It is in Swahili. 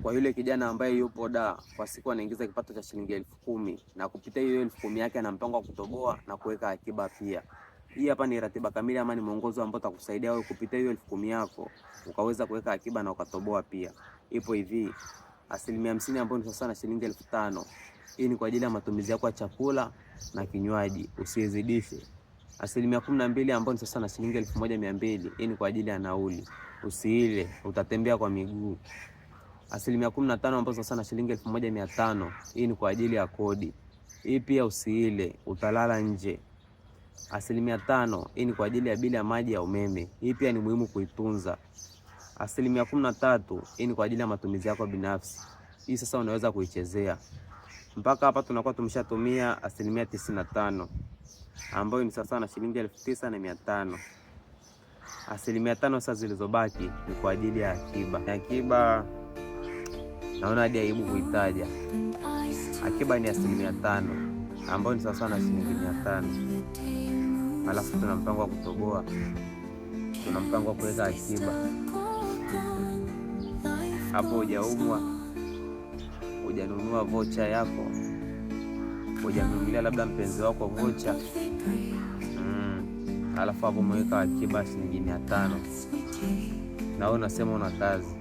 kwa yule kijana ambaye yupo kwa siku anaingiza kipato cha shilingi 10,000 na kupitia hiyo 10,000 yake ana mpango wa kutoboa na kuweka akiba pia. Hii hapa ni ratiba kamili ama ni mwongozo ambao utakusaidia wewe kupitia hiyo 10,000 yako ukaweza kuweka akiba na ukatoboa pia. Ipo hivi, 50% ambayo ni sawa na shilingi 5,000. Hii ni kwa ajili ya matumizi yako ya chakula na kinywaji, usizidishe. 12% ambayo ni sawa na shilingi 1,200. Hii ni kwa ajili ya nauli, usiile, utatembea kwa miguu. 15% ambayo ni sawa na shilingi 1,500. Hii ni kwa ajili ya kodi. Hii pia usiile, utalala nje. 5% hii ni kwa ajili ya bili ya maji ya umeme. Hii pia ni muhimu kuitunza. 13% hii ni kwa ajili ya matumizi yako binafsi. Hii sasa unaweza kuichezea. Mpaka hapa tunakuwa tumeshatumia 95%, ambayo ni sawa na shilingi 9,500. 5% sasa zilizobaki ni kwa ajili ya akiba. Akiba naona hadi aibu kuitaja. Akiba ni 5%, ambayo ni sawa na shilingi 500. Alafu tuna mpango wa kutoboa, tuna mpango wa kuweka akiba. Hapo hujaumwa, hujanunua vocha yako, hujanunulia labda mpenzi wako vocha, alafu hapo umeweka akiba shilingi 500 na wewe unasema una kazi